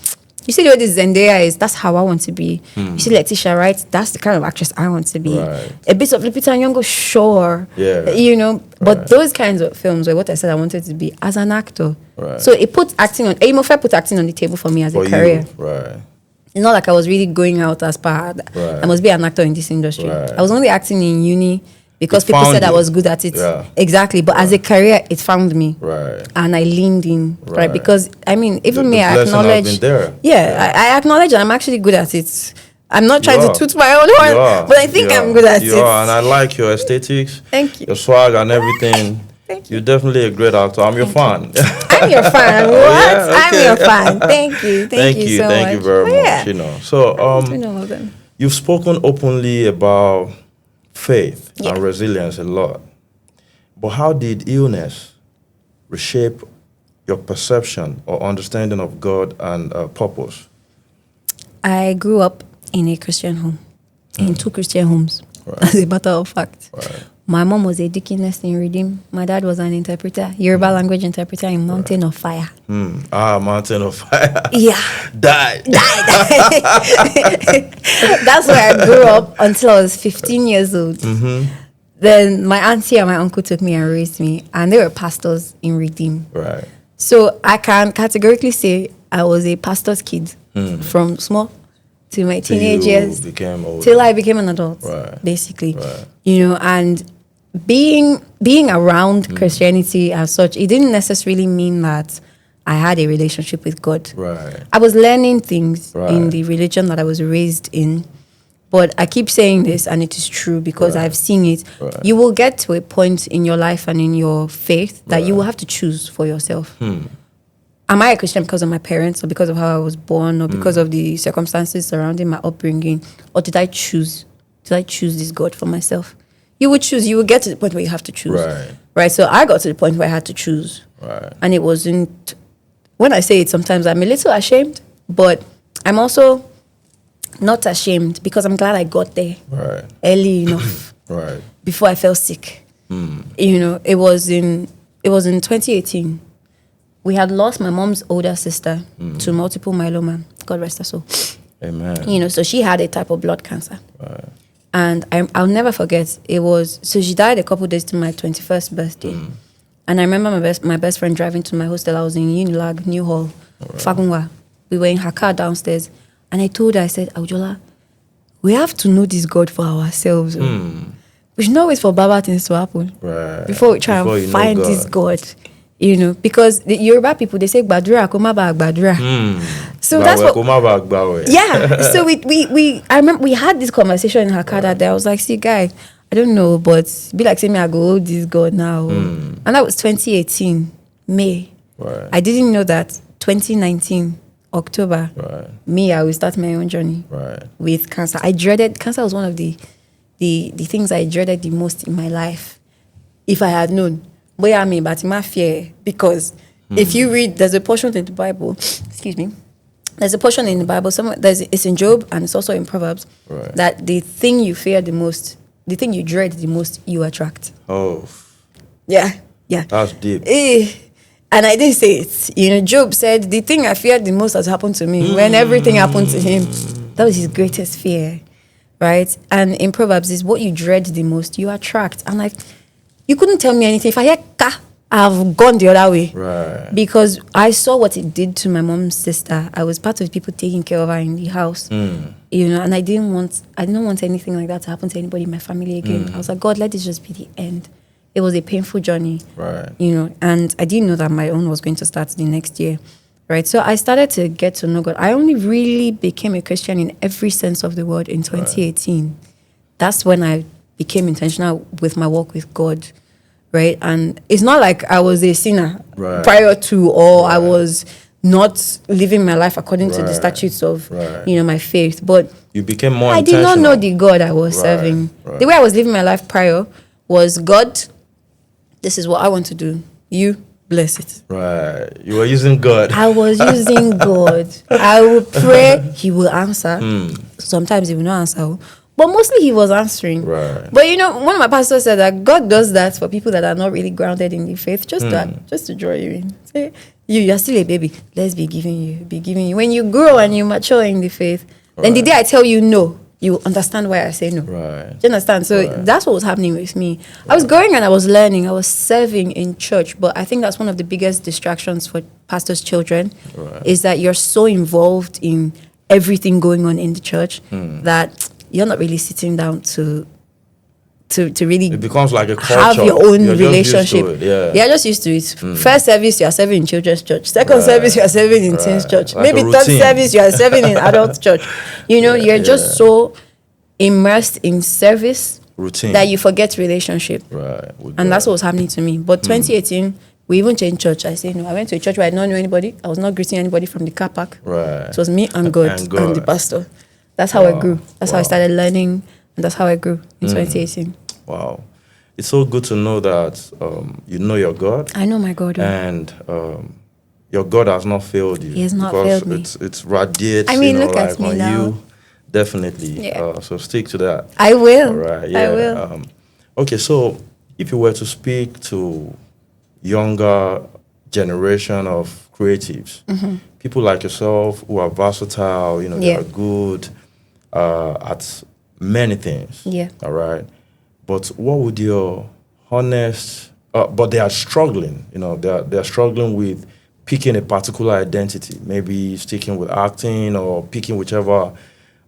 [SPEAKER 2] you see the way this Zendaya is, that's how I want to be. You see Letitia, right? That's the kind of actress I want to be.
[SPEAKER 1] Right.
[SPEAKER 2] A bit of Lupita Nyong'o, sure.
[SPEAKER 1] Yeah.
[SPEAKER 2] But those kinds of films were what I said I wanted to be as an actor.
[SPEAKER 1] Right.
[SPEAKER 2] So it put AIMOFE put acting on the table for me as a career.
[SPEAKER 1] Right.
[SPEAKER 2] It's not like I was really going out as per, I must be an actor in this industry.
[SPEAKER 1] Right.
[SPEAKER 2] I was only acting in uni because people said I was good at it.
[SPEAKER 1] Yeah.
[SPEAKER 2] Exactly. But as a career, it found me.
[SPEAKER 1] Right.
[SPEAKER 2] And I leaned in. Right. Because, even me, I
[SPEAKER 1] blessing
[SPEAKER 2] acknowledge.
[SPEAKER 1] has been there.
[SPEAKER 2] Yeah. I acknowledge that I'm actually good at it. I'm not trying to toot my own horn, but I think I'm good at it.
[SPEAKER 1] And I like your aesthetics.
[SPEAKER 2] Thank you.
[SPEAKER 1] Your swag and everything.
[SPEAKER 2] Thank you.
[SPEAKER 1] You're definitely a great actor. I'm your fan.
[SPEAKER 2] I'm your fan. What?
[SPEAKER 1] Yeah, okay.
[SPEAKER 2] I'm your fan. Thank you. Thank you so much.
[SPEAKER 1] Thank you very much. So,
[SPEAKER 2] between all of them.
[SPEAKER 1] you've spoken openly about faith
[SPEAKER 2] Yeah.
[SPEAKER 1] and resilience a lot. But how did illness reshape your perception or understanding of God and purpose?
[SPEAKER 2] I grew up in a Christian home, in 2 Christian homes, as a matter of fact.
[SPEAKER 1] Right.
[SPEAKER 2] My mom was a deaconess in Redeem. My dad was an interpreter, Yoruba language interpreter in Mountain of Fire.
[SPEAKER 1] Mountain of Fire.
[SPEAKER 2] Yeah.
[SPEAKER 1] Died.
[SPEAKER 2] That's where I grew up until I was 15 years old. Then my auntie and my uncle took me and raised me, and they were pastors in Redeem.
[SPEAKER 1] Right.
[SPEAKER 2] So I can categorically say I was a pastor's kid from small to my teenage years till I became an adult, basically.
[SPEAKER 1] Right.
[SPEAKER 2] And being around Christianity as such, it didn't necessarily mean that I had a relationship with God.
[SPEAKER 1] Right.
[SPEAKER 2] I was learning things in the religion that I was raised in. But I keep saying this, and it is true because I've seen it.
[SPEAKER 1] Right.
[SPEAKER 2] You will get to a point in your life and in your faith that you will have to choose for yourself. Am I a Christian because of my parents, or because of how I was born, or because of the circumstances surrounding my upbringing? Or did I choose? Did I choose this God for myself? You would choose. You will get to the point where you have to choose. Right. So I got to the point where I had to choose.
[SPEAKER 1] Right.
[SPEAKER 2] And it wasn't... When I say it, sometimes I'm a little ashamed, but I'm also not ashamed because I'm glad I got there early enough before I fell sick. It was in 2018. We had lost my mom's older sister to multiple myeloma. God rest her soul.
[SPEAKER 1] Amen.
[SPEAKER 2] So she had a type of blood cancer. And I'll never forget, so she died a couple of days to my 21st birthday. And I remember my best friend driving to my hostel. I was in Unilag, New Hall, Fagunwa. We were in her car downstairs. And I told her, I said, Aujola, we have to know this God for ourselves. We should not wait for bad things to happen before we try and find this God. Because the Yoruba people, they say, Badura, Koma ba Badura. So that's what... Yeah. So I remember we had this conversation in her car that day. I was like, see, guy, I don't know, but be like, say me, I go hold this God now. And that was 2018, May. I didn't know that 2019, October, I will start my own journey with cancer. I dreaded... Cancer was one of the things I dreaded the most in my life. If I had known. But my fear, because if you read, there's a portion in the Bible, excuse me, there's a portion in the Bible, it's in Job and it's also in Proverbs, that the thing you fear the most, the thing you dread the most, you attract.
[SPEAKER 1] Oh.
[SPEAKER 2] Yeah.
[SPEAKER 1] That's deep.
[SPEAKER 2] And I didn't say it. Job said, the thing I feared the most has happened to me. When everything happened to him, that was his greatest fear, right? And in Proverbs, is what you dread the most, you attract. And you couldn't tell me anything. If I hear ka, I've gone the other way.
[SPEAKER 1] Right.
[SPEAKER 2] Because I saw what it did to my mom's sister. I was part of the people taking care of her in the house. And I didn't want anything like that to happen to anybody in my family again. I was like, God, let this just be the end. It was a painful journey.
[SPEAKER 1] Right.
[SPEAKER 2] And I didn't know that my own was going to start the next year. Right. So I started to get to know God. I only really became a Christian in every sense of the word in 2018. That's when I became intentional with my walk with God. right? And it's not like I was a sinner
[SPEAKER 1] Right.
[SPEAKER 2] prior to, or I
[SPEAKER 1] Right.
[SPEAKER 2] was not living my life according to the statutes of, my faith. But
[SPEAKER 1] You became more
[SPEAKER 2] I did not know
[SPEAKER 1] intentional.
[SPEAKER 2] the God I was serving. The way I was living my life prior was, God, this is what I want to do. You bless it.
[SPEAKER 1] Right. You were using God.
[SPEAKER 2] I was using God. I would pray, He will answer. Sometimes He will not answer, but mostly He was answering.
[SPEAKER 1] Right.
[SPEAKER 2] But one of my pastors said that God does that for people that are not really grounded in the faith, just to draw you in. Say, you're still a baby. Let's be giving you. When you grow and you mature in the faith, then the day I tell you no, you understand why I say no.
[SPEAKER 1] Right.
[SPEAKER 2] Do you understand? So that's what was happening with me. I was growing and I was learning. I was serving in church, but I think that's one of the biggest distractions for pastors' children, is that you're so involved in everything going on in the church that you're not really sitting down to really
[SPEAKER 1] It becomes like a culture.
[SPEAKER 2] have your own
[SPEAKER 1] You're just used to
[SPEAKER 2] relationship.
[SPEAKER 1] it,
[SPEAKER 2] You're just used to it. First service, you are serving in children's church. Second service, you are serving in teens church.
[SPEAKER 1] Like
[SPEAKER 2] Maybe
[SPEAKER 1] a
[SPEAKER 2] third
[SPEAKER 1] routine.
[SPEAKER 2] service, you are serving in adult church. You're just so immersed in service
[SPEAKER 1] Routine.
[SPEAKER 2] that you forget relationship.
[SPEAKER 1] Right.
[SPEAKER 2] And that's what was happening to me. But 2018, we even changed church. I say no. I went to a church where I did not know anybody. I was not greeting anybody from the car park.
[SPEAKER 1] Right.
[SPEAKER 2] It was me and God and the pastor. That's how I grew. That's how I started learning, and that's how I grew in 2018.
[SPEAKER 1] Wow. It's so good to know that you know your God.
[SPEAKER 2] I know my God.
[SPEAKER 1] And your God has not failed you.
[SPEAKER 2] He has not
[SPEAKER 1] because
[SPEAKER 2] failed me.
[SPEAKER 1] It's radiates,
[SPEAKER 2] I mean, look
[SPEAKER 1] like
[SPEAKER 2] at me
[SPEAKER 1] on
[SPEAKER 2] now.
[SPEAKER 1] you. Definitely.
[SPEAKER 2] Yeah.
[SPEAKER 1] So stick to that.
[SPEAKER 2] I will.
[SPEAKER 1] All right. Yeah.
[SPEAKER 2] I will.
[SPEAKER 1] Okay, so if you were to speak to younger generation of creatives, people like yourself who are versatile, they are good at many things.
[SPEAKER 2] Yeah.
[SPEAKER 1] All right. But what would your honest, but they are struggling, they're struggling with picking a particular identity, maybe sticking with acting or picking whichever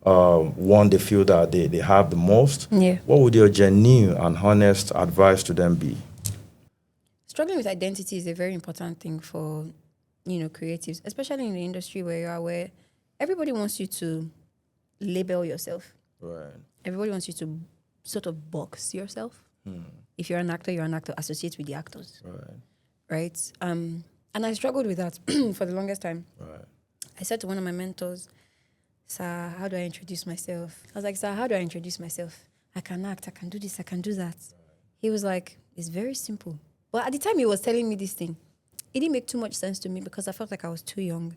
[SPEAKER 1] one they feel that they have the most.
[SPEAKER 2] Yeah.
[SPEAKER 1] What would your genuine and honest advice to them be?
[SPEAKER 2] Struggling with identity is a very important thing for, creatives, especially in the industry where you are, where everybody wants you to label yourself.
[SPEAKER 1] Right.
[SPEAKER 2] Everybody wants you to sort of box yourself. If you're an actor, associate with the actors. Right? And I struggled with that for the longest time.
[SPEAKER 1] Right.
[SPEAKER 2] I said to one of my mentors, "Sir, how do I introduce myself?" I was like, "Sir, how do I introduce myself? I can act, I can do this, I can do that." He was like, "It's very simple." But at the time he was telling me this thing, it didn't make too much sense to me because I felt like I was too young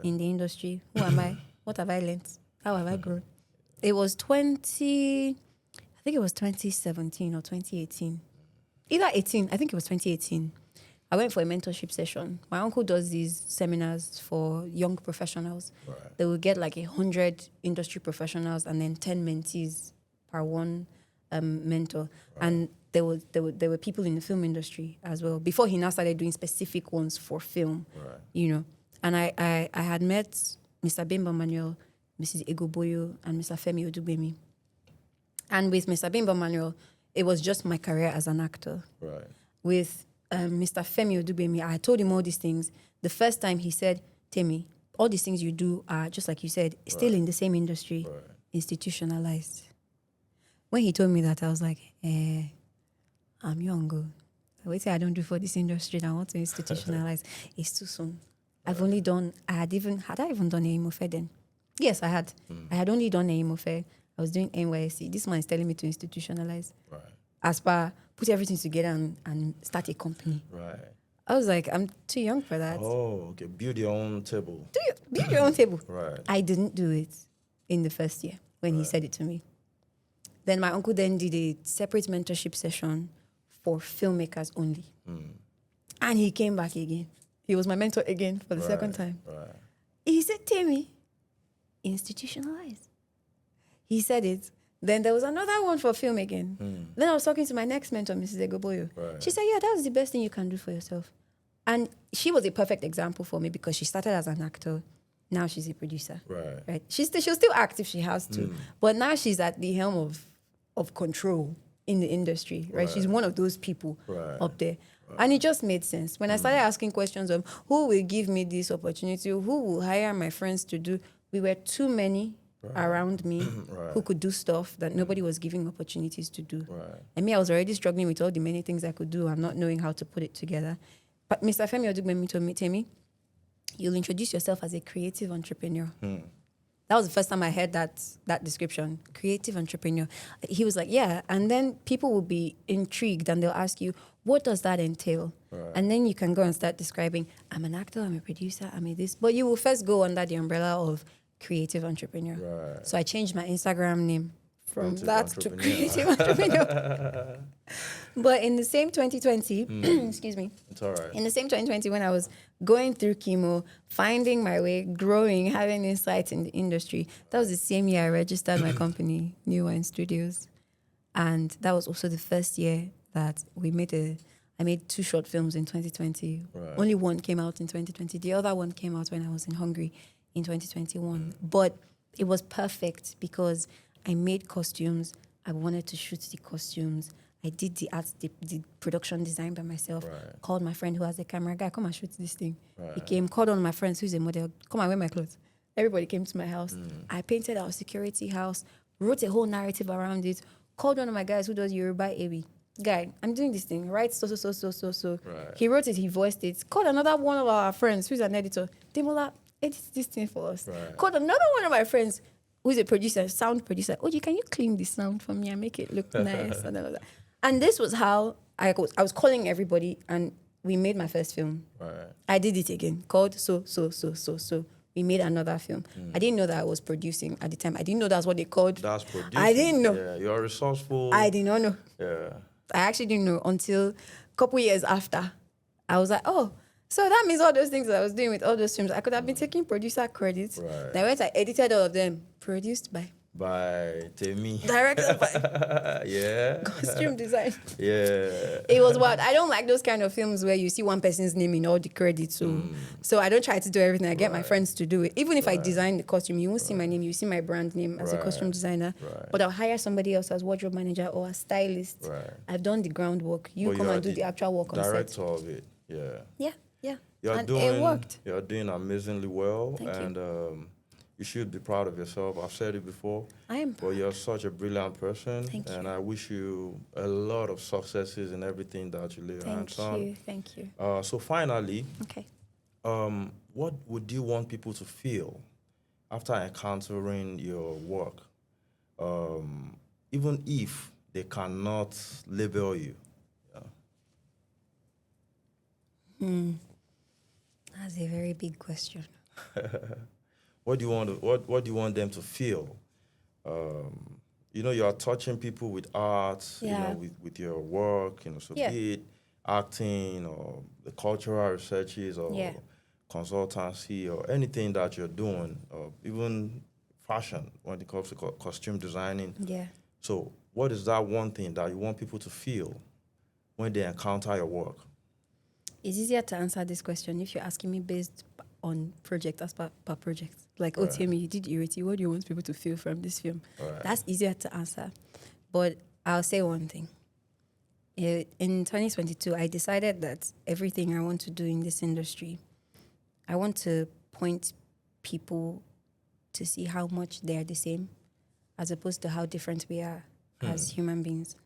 [SPEAKER 2] in the industry. Who am I? What have I learned? How have I grown? It was 2017 or 2018. Either 18, I think it was 2018. I went for a mentorship session. My uncle does these seminars for young professionals. They will get like 100 industry professionals and then 10 mentees per one mentor. And there were people in the film industry as well. Before he now started doing specific ones for film, And I had met Mr. Bimba Manuel, Mrs. Egoboyo, and Mr. Femi Odugbemi. And with Mr. Bimba Manuel, it was just my career as an actor.
[SPEAKER 1] Right.
[SPEAKER 2] With Mr. Femi Odugbemi, I told him all these things. The first time he said, "Temi, all these things you do are, just like you said, still in the same industry, institutionalized." When he told me that, I was like, I'm young. Wait till I don't do for this industry that I want to institutionalize. It's too soon. Had I even done a Imofe then? Yes, I had. I had only done a Imofe. I was doing NYSC. This man is telling me to institutionalize.
[SPEAKER 1] Right.
[SPEAKER 2] As per put everything together and start a company.
[SPEAKER 1] Right.
[SPEAKER 2] I was like, I'm too young for that.
[SPEAKER 1] Oh, okay. Build your own table.
[SPEAKER 2] Build your own table.
[SPEAKER 1] Right.
[SPEAKER 2] I didn't do it in the first year when he said it to me. Then my uncle then did a separate mentorship session for filmmakers only. And he came back again. He was my mentor again for the second time.
[SPEAKER 1] Right.
[SPEAKER 2] He said, "Temi, institutionalize." He said it. Then there was another one for filmmaking. Then I was talking to my next mentor, Mrs. Egoboyo.
[SPEAKER 1] Right.
[SPEAKER 2] She said, "Yeah, that was the best thing you can do for yourself." And she was a perfect example for me because she started as an actor. Now she's a producer. Right. She'll still act if she has to. But now she's at the helm of control in the industry. Right. She's one of those people up there. And it just made sense. When I started asking questions of who will give me this opportunity, who will hire my friends to do, we were too many around me who could do stuff that nobody was giving opportunities to do. And me, I was already struggling with all the many things I could do and not knowing how to put it together. But Mr. Femi Odugbemi told me, Temi, you'll introduce yourself as a creative entrepreneur. That was the first time I heard that description, creative entrepreneur. He was like, yeah. And then people will be intrigued and they'll ask you, what does that entail? And then you can go and start describing, I'm an actor, I'm a producer, I'm a this. But you will first go under the umbrella of creative entrepreneur. So I changed my Instagram name from that to creative entrepreneur. But in the same 2020, excuse me.
[SPEAKER 1] It's all right.
[SPEAKER 2] In the same 2020, when I was going through chemo, finding my way, growing, having insights in the industry, that was the same year I registered my company, New Wine Studios. And that was also the first year that I made 2 short films in 2020. Only one came out in 2020. The other one came out when I was in Hungary in 2021. But it was perfect because I made costumes. I wanted to shoot the costumes. I did the art, the production design by myself. Called my friend who has a camera. Guy, come and shoot this thing. He came, called one of my friends who's a model. Come and wear my clothes. Everybody came to my house. I painted our security house, wrote a whole narrative around it, called one of my guys who does Yoruba Ebi. Guy, I'm doing this thing, right? So. He wrote it, he voiced it. Called another one of our friends who's an editor. Demola, edit this thing for us. Called another one of my friends who's a producer, sound producer. Oh, can you clean the sound for me and make it look nice? And all of that. And this was how I was calling everybody, and we made my first film. I did it again, called So. We made another film. I didn't know that I was producing at the time. I didn't know that's what they called.
[SPEAKER 1] That's producing.
[SPEAKER 2] I didn't know.
[SPEAKER 1] Yeah, you're resourceful.
[SPEAKER 2] I did not know.
[SPEAKER 1] Yeah.
[SPEAKER 2] I actually didn't know until a couple years after. I was like, oh, so that means all those things that I was doing with all those films, I could have been taking producer credits. Then I went, I edited all of them. Produced by
[SPEAKER 1] Temi.
[SPEAKER 2] Directed by
[SPEAKER 1] Yeah.
[SPEAKER 2] Costume design.
[SPEAKER 1] Yeah.
[SPEAKER 2] It was wild. I don't like those kind of films where you see one person's name in all the credits. So I don't try to do everything. I get my friends to do it. Even if I design the costume, you won't see my name. You see my brand name as a costume designer. But I'll hire somebody else as wardrobe manager or a stylist. I've done the groundwork. You come and do the actual work on set.
[SPEAKER 1] Director of it. Yeah.
[SPEAKER 2] Yeah.
[SPEAKER 1] It
[SPEAKER 2] worked.
[SPEAKER 1] You're doing amazingly well.
[SPEAKER 2] Thank you.
[SPEAKER 1] You should be proud of yourself. I've said it before.
[SPEAKER 2] I am proud.
[SPEAKER 1] But you're such a brilliant person.
[SPEAKER 2] Thank you.
[SPEAKER 1] And I wish you a lot of successes in everything that you lay your hands on.
[SPEAKER 2] Thank you.
[SPEAKER 1] So finally,
[SPEAKER 2] Okay.
[SPEAKER 1] what would you want people to feel after encountering your work? Even if they cannot label you.
[SPEAKER 2] That's a very big question.
[SPEAKER 1] What do you want them to feel? You are touching people with art, with your work, so be it acting or the cultural researches or consultancy or anything that you're doing, or even fashion when it comes to costume designing.
[SPEAKER 2] Yeah.
[SPEAKER 1] So what is that one thing that you want people to feel when they encounter your work?
[SPEAKER 2] It's easier to answer this question if you're asking me based on project as per project. Like, Temi, you did Iriti. What do you want people to feel from this film? That's easier to answer. But I'll say one thing. In 2022, I decided that everything I want to do in this industry, I want to point people to see how much they are the same as opposed to how different we are as human beings.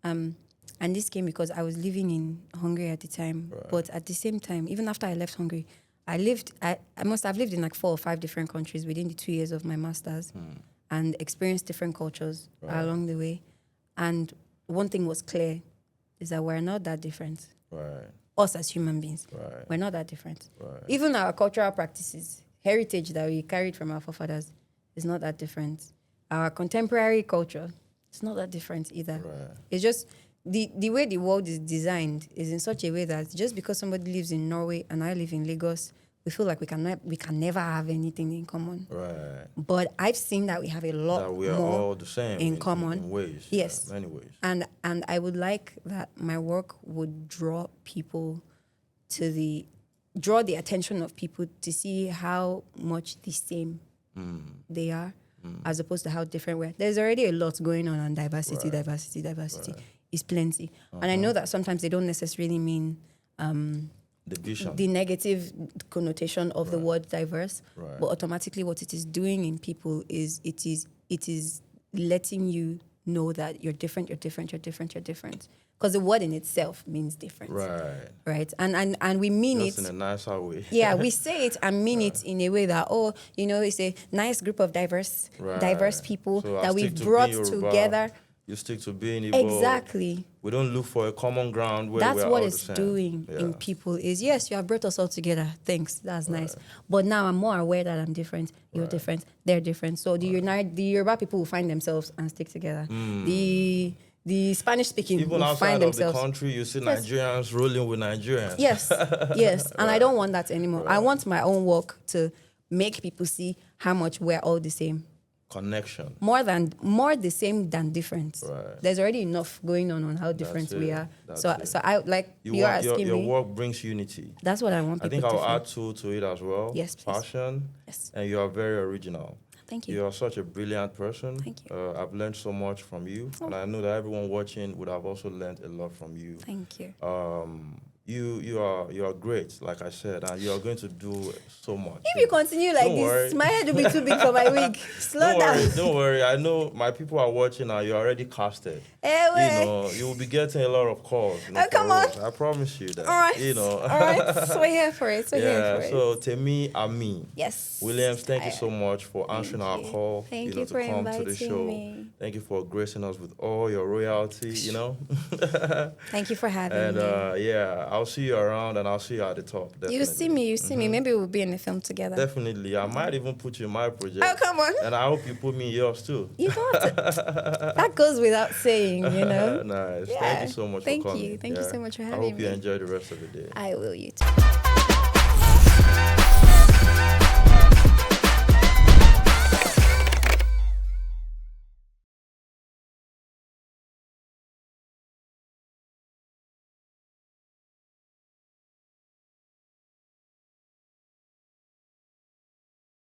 [SPEAKER 2] And this came because I was living in Hungary at the time. But at the same time, even after I left Hungary, I must have lived in like 4 or 5 different countries within the 2 years of my master's and experienced different cultures along the way. And one thing was clear is that we're not that different. Us as human beings, we're not that different. Even our cultural practices, heritage that we carried from our forefathers is not that different. Our contemporary culture, it's not that different either. It's just the way the world is designed is in such a way that just because somebody lives in Norway and I live in Lagos, we feel like we can never have anything in common. But I've seen that we have a lot
[SPEAKER 1] that we are
[SPEAKER 2] more
[SPEAKER 1] all the same
[SPEAKER 2] in common.
[SPEAKER 1] In ways.
[SPEAKER 2] Yes.
[SPEAKER 1] Many ways.
[SPEAKER 2] And I would like that my work would draw people draw the attention of people to see how much the same they are, as opposed to how different we are. There's already a lot going on diversity. Is plenty. And I know that sometimes they don't necessarily mean
[SPEAKER 1] The vision.
[SPEAKER 2] the negative connotation of the word diverse,
[SPEAKER 1] Right.
[SPEAKER 2] but automatically what it is doing in people is it is letting you know that you're different. Because the word in itself means different.
[SPEAKER 1] Right.
[SPEAKER 2] Right. And we mean
[SPEAKER 1] Just
[SPEAKER 2] it
[SPEAKER 1] in a nicer way.
[SPEAKER 2] yeah, we say it and mean it in a way that, it's a nice group of diverse people
[SPEAKER 1] So I
[SPEAKER 2] that
[SPEAKER 1] stick
[SPEAKER 2] we've
[SPEAKER 1] to
[SPEAKER 2] brought
[SPEAKER 1] being Yoruba,
[SPEAKER 2] together.
[SPEAKER 1] You stick to being Igbo.
[SPEAKER 2] Exactly.
[SPEAKER 1] We don't look for a common ground where
[SPEAKER 2] That's
[SPEAKER 1] we're
[SPEAKER 2] what
[SPEAKER 1] all
[SPEAKER 2] it's
[SPEAKER 1] the same.
[SPEAKER 2] doing
[SPEAKER 1] Yeah.
[SPEAKER 2] in people is, yes, you have brought us all together. Thanks. That's nice. But now I'm more aware that I'm different. You're different. They're different. So the Yoruba people will find themselves and stick together. The Spanish speaking
[SPEAKER 1] Even
[SPEAKER 2] will
[SPEAKER 1] outside
[SPEAKER 2] find
[SPEAKER 1] of the
[SPEAKER 2] themselves.
[SPEAKER 1] country, you see
[SPEAKER 2] Yes.
[SPEAKER 1] Nigerians rolling with Nigerians.
[SPEAKER 2] Yes, yes. And I don't want that anymore. I want my own work to make people see how much we're all the same.
[SPEAKER 1] Connection.
[SPEAKER 2] More the same than different.
[SPEAKER 1] Right.
[SPEAKER 2] There's already enough going on how different
[SPEAKER 1] That's
[SPEAKER 2] we
[SPEAKER 1] it.
[SPEAKER 2] are.
[SPEAKER 1] That's
[SPEAKER 2] So
[SPEAKER 1] it.
[SPEAKER 2] so I like you're asking
[SPEAKER 1] your
[SPEAKER 2] me.
[SPEAKER 1] work brings unity.
[SPEAKER 2] That's what I want
[SPEAKER 1] I
[SPEAKER 2] people
[SPEAKER 1] think
[SPEAKER 2] to
[SPEAKER 1] I'll
[SPEAKER 2] feel.
[SPEAKER 1] add to it as well.
[SPEAKER 2] Yes, please.
[SPEAKER 1] Passion.
[SPEAKER 2] Yes.
[SPEAKER 1] And you are very original.
[SPEAKER 2] Thank you.
[SPEAKER 1] You are such a brilliant person.
[SPEAKER 2] Thank you.
[SPEAKER 1] I've learned so much from you. And I know that everyone watching would have also learned a lot from you.
[SPEAKER 2] Thank you.
[SPEAKER 1] You are great, like I said, and you are going to do so much.
[SPEAKER 2] If you continue like
[SPEAKER 1] Don't
[SPEAKER 2] this,
[SPEAKER 1] worry.
[SPEAKER 2] my head will be too big for my wig. Slow
[SPEAKER 1] Don't
[SPEAKER 2] down.
[SPEAKER 1] worry, don't worry. I know my people are watching and you're already casted. You will be getting a lot of calls.
[SPEAKER 2] Come
[SPEAKER 1] for
[SPEAKER 2] on.
[SPEAKER 1] roles. I promise you that.
[SPEAKER 2] All right. All right. So we're here for it.
[SPEAKER 1] So Temi Ami
[SPEAKER 2] Yes.
[SPEAKER 1] Williams, thank you so much for answering our
[SPEAKER 2] you.
[SPEAKER 1] call.
[SPEAKER 2] Thank
[SPEAKER 1] to
[SPEAKER 2] you for
[SPEAKER 1] come to the
[SPEAKER 2] inviting
[SPEAKER 1] show.
[SPEAKER 2] me.
[SPEAKER 1] Thank you for gracing us with all your royalty.
[SPEAKER 2] Thank you for having
[SPEAKER 1] And
[SPEAKER 2] me.
[SPEAKER 1] I'll see you around and I'll see you at the top. Definitely.
[SPEAKER 2] You see me. Maybe we'll be in a film together.
[SPEAKER 1] Definitely. I might even put you in my project.
[SPEAKER 2] Oh, come on.
[SPEAKER 1] And I hope you put me in yours too.
[SPEAKER 2] You don't have to. That goes without saying,
[SPEAKER 1] Nice.
[SPEAKER 2] Yeah.
[SPEAKER 1] Thank you so much
[SPEAKER 2] Thank
[SPEAKER 1] for coming.
[SPEAKER 2] you. Thank you so much for
[SPEAKER 1] I
[SPEAKER 2] having
[SPEAKER 1] hope you
[SPEAKER 2] me.
[SPEAKER 1] enjoy the rest of the day.
[SPEAKER 2] I will, you too.